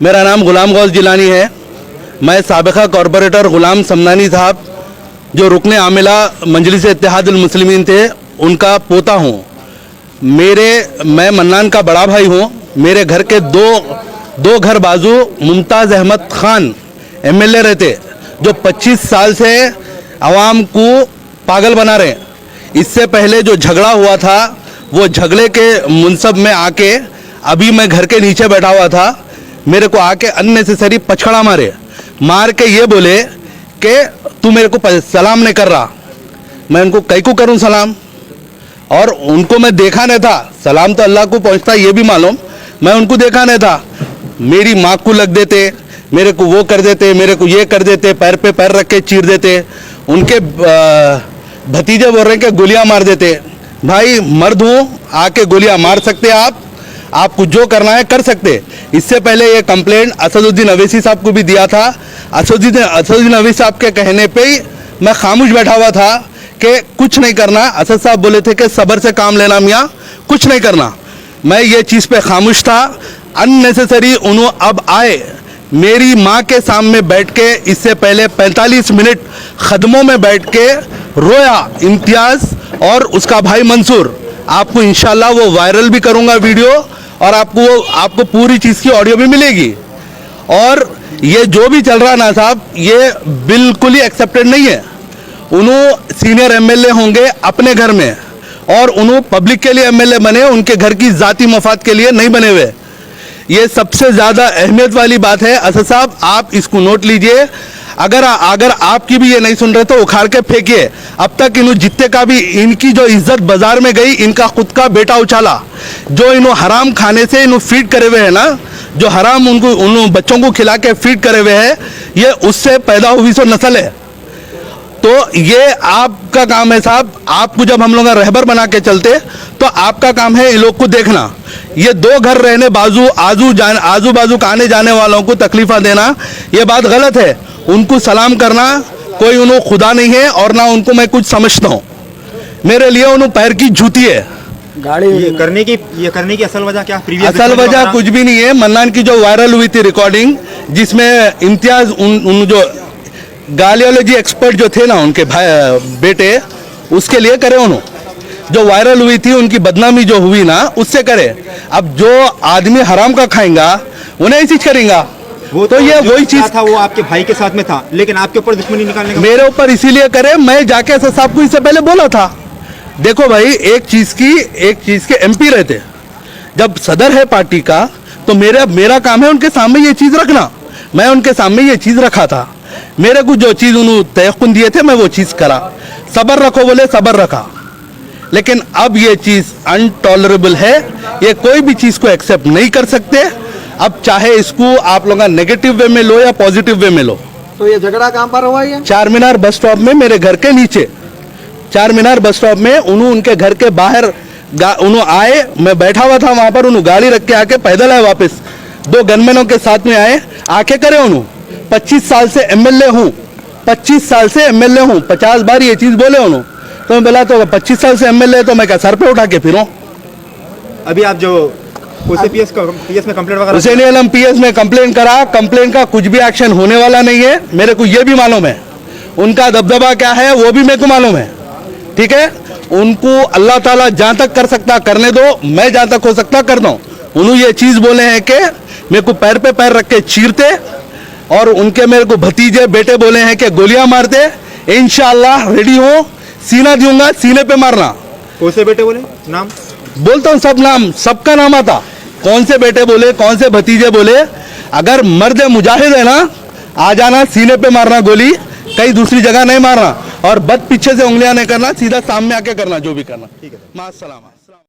मेरा नाम गुलाम गौस जिलानी है। मैं साबिका कॉरपोरेटर गुलाम समनानी साहब जो रुकने आमिला मजलिस इत्तेहादुल मुस्लिमीन थे उनका पोता हूँ। मैं मन्नान का बड़ा भाई हूँ। मेरे घर के दो घर बाजू मुमताज़ अहमद खान एमएलए रहते जो 25 साल से आवाम को पागल बना रहे। इससे पहले जो झगड़ा हुआ था वो झगड़े के मुनसब में आके अभी मैं घर के नीचे बैठा हुआ था, मेरे को आके अननेसेसरी पछड़ा मार के ये बोले कि तू मेरे को सलाम नहीं कर रहा। मैं उनको कई को करूं सलाम, और उनको मैं देखा नहीं था। सलाम तो अल्लाह को पहुंचता ये भी मालूम, मैं उनको देखा नहीं था। मेरी माँ को लग देते, मेरे को वो कर देते, मेरे को ये कर देते, पैर पे पैर रख के चीर देते। उनके भतीजे बोल रहे हैं कि गोलियां मार देते। भाई मर्द हूँ, आके गोलियां मार सकते आपको जो करना है कर सकते। इससे पहले ये कंप्लेंट असदुद्दीन अवैसी साहब को भी दिया था। असदुद्दीन अवैसी साहब के कहने पे ही मैं खामोश बैठा हुआ था कि कुछ नहीं करना। असद साहब बोले थे कि सब्र से काम लेना मियाँ, कुछ नहीं करना। मैं ये चीज़ पे खामोश था। अननेसेसरी उन्होंने अब आए मेरी माँ के सामने बैठ के, इससे पहले 45 मिनट खदमों में बैठ के रोया इम्तियाज़ और उसका भाई मंसूर। आपको इंशाल्लाह वो वायरल भी करूँगा वीडियो, और आपको पूरी चीज़ की ऑडियो भी मिलेगी। और ये जो भी चल रहा ना साहब, ये बिल्कुल ही एक्सेप्टेड नहीं है। उन्होंने सीनियर एमएलए होंगे अपने घर में, और उन्होंने पब्लिक के लिए एमएलए बने, उनके घर की जाती मफाद के लिए नहीं बने हुए। ये सबसे ज़्यादा अहमियत वाली बात है। असद साहब आप इसको नोट लीजिए। अगर आपकी भी ये नहीं सुन रहे तो उखाड़ के फेंकिए। अब तक इन्हों जितने का भी इनकी जो इज्जत बाजार में गई, इनका खुद का बेटा उछाला, जो इन्हों हराम खाने से इन्हों फीड करे हुए है ना, जो हराम उन बच्चों को खिला के फीड करे हुए है, ये उससे पैदा हुई सो नस्ल है। तो ये आपका काम है साहब। आपको जब हम लोग रहबर बना के चलते तो आपका काम है इन लोग को देखना। ये दो घर रहने आजू बाजू का आने जाने वालों को तकलीफा देना, ये बात गलत है। उनको सलाम करना, कोई उन्होंने खुदा नहीं है और ना उनको मैं कुछ समझता हूँ। मेरे लिए उन्होंने पैर की जूती है। ये करने की असल वजह क्या? असल वजह कुछ भी नहीं है। मन्नान की जो वायरल हुई थी रिकॉर्डिंग, जिसमें इम्तियाज उन जो गालियोलॉजी एक्सपर्ट जो थे ना उनके भाई बेटे, उसके लिए करे उन्होंने। जो वायरल हुई थी उनकी बदनामी जो हुई ना, उससे करे। अब जो आदमी हराम का खाएगा उन्हें चीज करेगा। वो तो ये वही चीज था, वो आपके भाई के साथ में था, लेकिन आपके ऊपर दुश्मनी निकालने का मेरे ऊपर इसीलिए करे। मैं जाके असद साहब को इससे पहले बोला था, देखो भाई एक चीज के एमपी रहते, जब सदर है पार्टी का तो मेरा काम है उनके सामने ये चीज रखना। मैं उनके सामने ये चीज रखा था। मेरे को जो चीज उन्होंने तयक़ुन दिए थे मैं वो चीज करा। सब्र रखो बोले सब्र रखा, लेकिन अब ये चीज अनटॉलरेबल है। ये कोई भी चीज को एक्सेप्ट नहीं कर सकते। अब चाहे इसको आप लोग नेगेटिव वे में लो या पॉजिटिव वे में लो। तो ये झगड़ा कहाँ पर हुआ? ये चारमीनार बस स्टॉप में, मेरे घर के नीचे चारमीनार बस स्टॉप में। उनके घर के बाहर उन्होंने आए, मैं बैठा हुआ था वहां पर, उन्होंने गाड़ी रख के आके पैदल आए वापस। दो गनमैनों के साथ में आए, आके करे उन्होंने 25 साल से एमएलए हूँ, 25 साल से एमएलए हूँ, 50 बार ये चीज बोले उन्होंने। तो मैं बोला तो 25 साल से एमएलए तो मैं क्या सर पे उठा के फिरूं? अभी आप जो पीएस में कंप्लेंट वगैरह, हुसैनी आलम पीएस में कंप्लेंट करा, कंप्लेंट का कुछ भी एक्शन होने वाला नहीं है। मेरे को ये भी मालूम है उनका दबदबा क्या है, वो भी मेरे को मालूम है। ठीक है, उनको अल्लाह ताला जहां तक कर सकता करने दो, मैं जहां तक हो सकता कर दूं। उन्होंने ये चीज बोले हैं कि मेरे को पैर पे पैर रख के चीरते, और उनके मेरे को भतीजे बेटे बोले हैं कि गोलियां मारते। इंशाअल्लाह रेडी हो, सीना दूंगा, सीने पे मारना। कौन से बेटे बोले? नाम बोलता हूँ, सब नाम, सबका नाम आता। कौन से बेटे बोले, कौन से भतीजे बोले। अगर मर्द मुजाहिद है ना, आ जाना, सीने पे मारना गोली, कहीं दूसरी जगह नहीं मारना। और बद पीछे से उंगलियां नहीं करना, सीधा सामने आके करना जो भी करना। ठीक है, मास्सलामा।